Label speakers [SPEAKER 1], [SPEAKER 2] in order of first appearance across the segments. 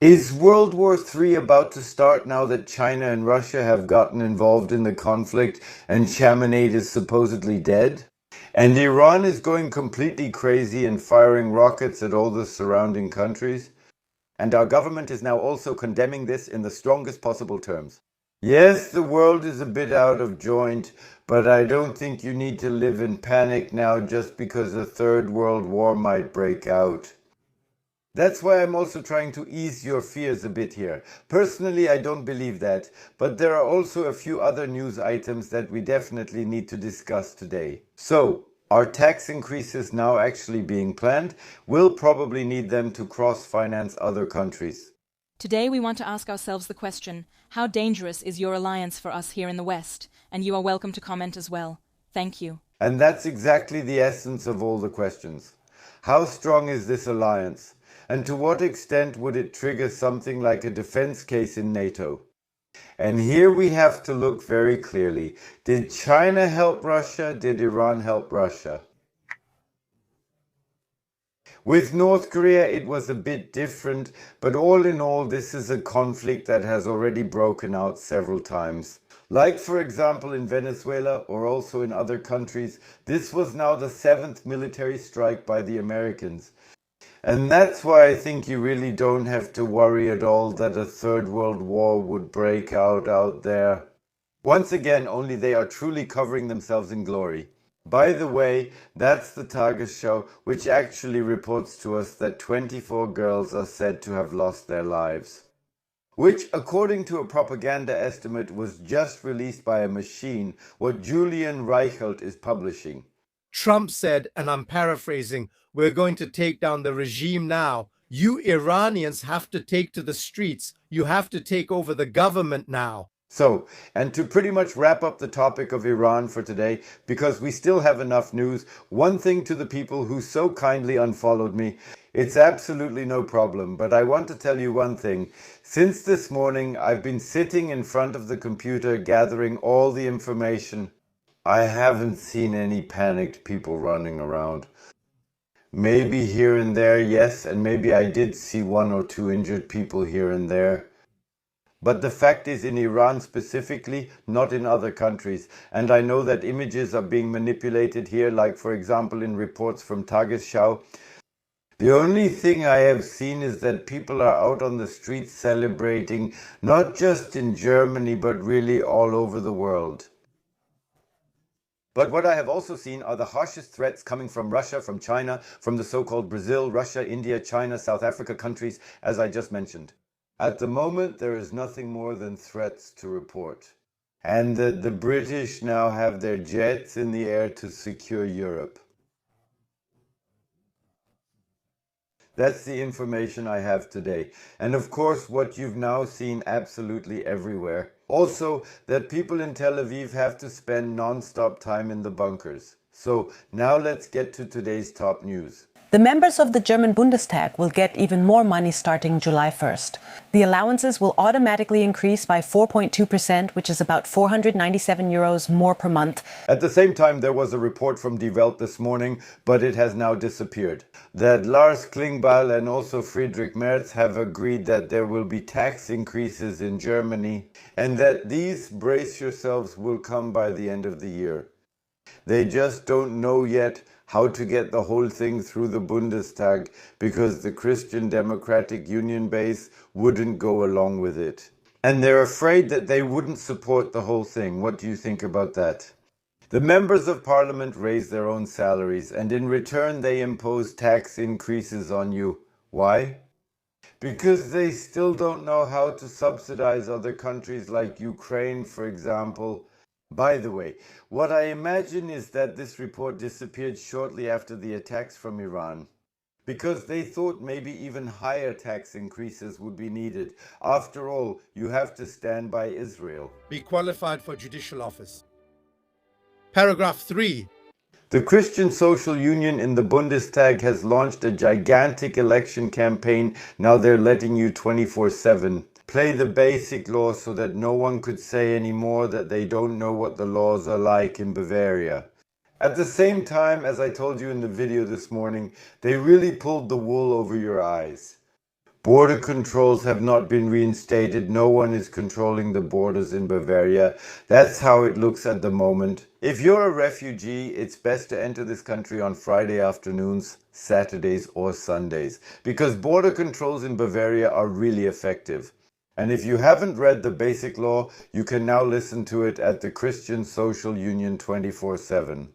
[SPEAKER 1] Is World War III about to start now that China and Russia have gotten involved in the conflict and Chaminade is supposedly dead? And Iran is going completely crazy and firing rockets at all the surrounding countries? And our government is now also condemning this in the strongest possible terms. Yes, the world is a bit out of joint, but I don't think you need to live in panic now just because a third world war might break out. That's why I'm also trying to ease your fears a bit here. Personally, I don't believe that, but there are also a few other news items that we definitely need to discuss today. So, are tax increases now actually being planned? We'll probably need them to cross-finance other countries.
[SPEAKER 2] Today we want to ask ourselves the question, how dangerous is your alliance for us here in the West? And you are welcome to comment as well. Thank you.
[SPEAKER 1] And that's exactly the essence of all the questions. How strong is this alliance? And to what extent would it trigger something like a defense case in NATO? And here we have to look very clearly. Did China help Russia? Did Iran help Russia? With North Korea, it was a bit different, but all in all, this is a conflict that has already broken out several times. Like, for example, in Venezuela or also in other countries, this was now the 7th military strike by the Americans. And that's why I think you really don't have to worry at all that a third world war would break out there. Once again, only they are truly covering themselves in glory. By the way, that's the Tagesschau, which actually reports to us that 24 girls are said to have lost their lives. Which, according to a propaganda estimate, was just released by a machine, what Julian Reichelt is publishing.
[SPEAKER 3] Trump said, and I'm paraphrasing, we're going to take down the regime now. You Iranians have to take to the streets. You have to take over the government now.
[SPEAKER 1] So, and to pretty much wrap up the topic of Iran for today, because we still have enough news, one thing to the people who so kindly unfollowed me, it's absolutely no problem, but I want to tell you one thing. Since this morning, I've been sitting in front of the computer gathering all the information. I haven't seen any panicked people running around. Maybe here and there, yes, and maybe I did see 1 or 2 injured people here and there. But the fact is, in Iran specifically, not in other countries. And I know that images are being manipulated here, like for example in reports from Tagesschau. The only thing I have seen is that people are out on the streets celebrating, not just in Germany, but really all over the world. But what I have also seen are the harshest threats coming from Russia, from China, from the so-called Brazil, Russia, India, China, South Africa countries, as I just mentioned. At the moment, there is nothing more than threats to report. And that the British now have their jets in the air to secure Europe. That's the information I have today. And of course, what you've now seen absolutely everywhere. Also, that people in Tel Aviv have to spend non-stop time in the bunkers. So now let's get to today's top news.
[SPEAKER 4] The members of the German Bundestag will get even more money starting July 1st. The allowances will automatically increase by 4.2%, which is about €497 more per month.
[SPEAKER 1] At the same time, there was a report from Die Welt this morning, but it has now disappeared. That Lars Klingbeil and also Friedrich Merz have agreed that there will be tax increases in Germany, and that these, brace yourselves, will come by the end of the year. They just don't know yet how to get the whole thing through the Bundestag because the Christian Democratic Union base wouldn't go along with it. And they're afraid that they wouldn't support the whole thing. What do you think about that? The members of parliament raise their own salaries and in return they impose tax increases on you. Why? Because they still don't know how to subsidize other countries like Ukraine, for example. By the way, what I imagine is that this report disappeared shortly after the attacks from Iran, because they thought maybe even higher tax increases would be needed. After all, you have to stand by Israel.
[SPEAKER 3] Be qualified for judicial office. Paragraph 3.
[SPEAKER 1] The Christian Social Union in the Bundestag has launched a gigantic election campaign. Now they're letting you 24/7. Play the basic law so that no one could say anymore that they don't know what the laws are like in Bavaria. At the same time, as I told you in the video this morning, they really pulled the wool over your eyes. Border controls have not been reinstated. No one is controlling the borders in Bavaria. That's how it looks at the moment. If you're a refugee, it's best to enter this country on Friday afternoons, Saturdays or Sundays, because border controls in Bavaria are really effective. And if you haven't read the Basic Law, you can now listen to it at the Christian Social Union 24/7.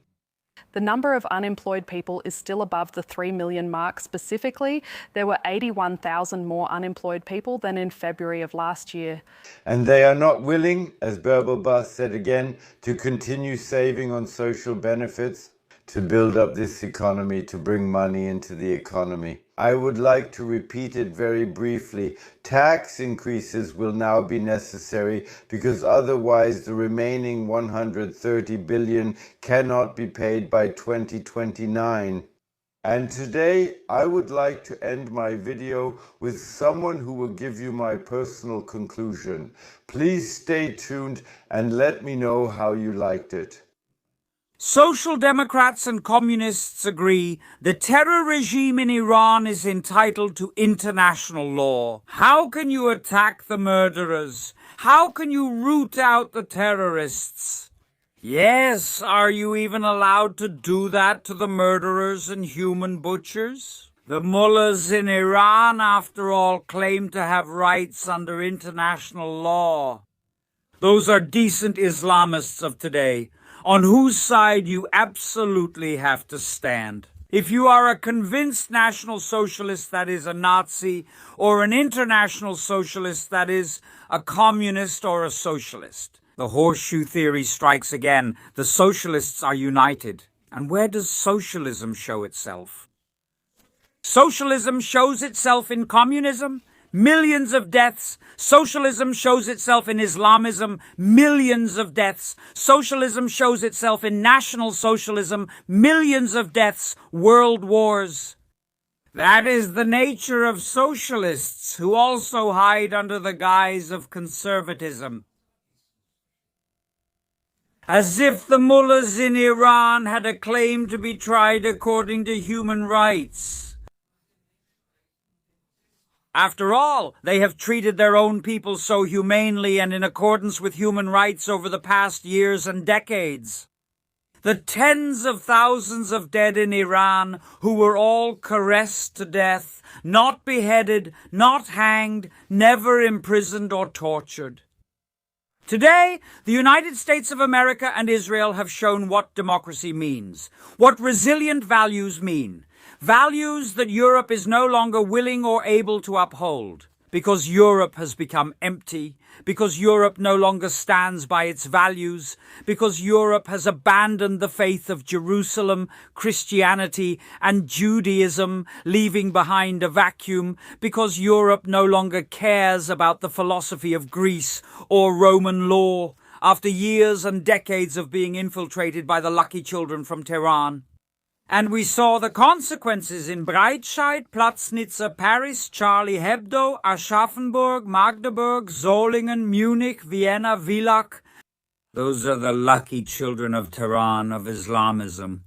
[SPEAKER 5] The number of unemployed people is still above the 3 million mark. Specifically, there were 81,000 more unemployed people than in February of last year.
[SPEAKER 1] And they are not willing, as Berbelbach said again, to continue saving on social benefits to build up this economy, to bring money into the economy. I would like to repeat it very briefly. Tax increases will now be necessary because otherwise the remaining 130 billion cannot be paid by 2029. And today I would like to end my video with someone who will give you my personal conclusion. Please stay tuned and let me know how you liked it.
[SPEAKER 6] Social Democrats and Communists agree the terror regime in Iran is entitled to international law. How can you attack the murderers? How can you root out the terrorists? Yes, are you even allowed to do that to the murderers and human butchers? The mullahs in Iran, after all, claim to have rights under international law. Those are decent Islamists of today, on whose side you absolutely have to stand. If you are a convinced National Socialist, that is a Nazi, or an International Socialist, that is a communist or a socialist, the horseshoe theory strikes again. The socialists are united. And where does socialism show itself? Socialism shows itself in communism, millions of deaths. Socialism shows itself in Islamism, millions of deaths. Socialism shows itself in National Socialism, millions of deaths, world wars. That is the nature of socialists, who also hide under the guise of conservatism. As if the mullahs in Iran had a claim to be tried according to human rights. After all, they have treated their own people so humanely and in accordance with human rights over the past years and decades. The tens of thousands of dead in Iran who were all caressed to death, not beheaded, not hanged, never imprisoned or tortured. Today, the United States of America and Israel have shown what democracy means, what resilient values mean. Values that Europe is no longer willing or able to uphold, because Europe has become empty, because Europe no longer stands by its values, because Europe has abandoned the faith of Jerusalem, Christianity, and Judaism, leaving behind a vacuum, because Europe no longer cares about the philosophy of Greece or Roman law, after years and decades of being infiltrated by the lucky children from Tehran. And we saw the consequences in Breitscheid, Platznitzer, Paris, Charlie Hebdo, Aschaffenburg, Magdeburg, Solingen, Munich, Vienna, Villach. Those are the lucky children of Tehran, of Islamism.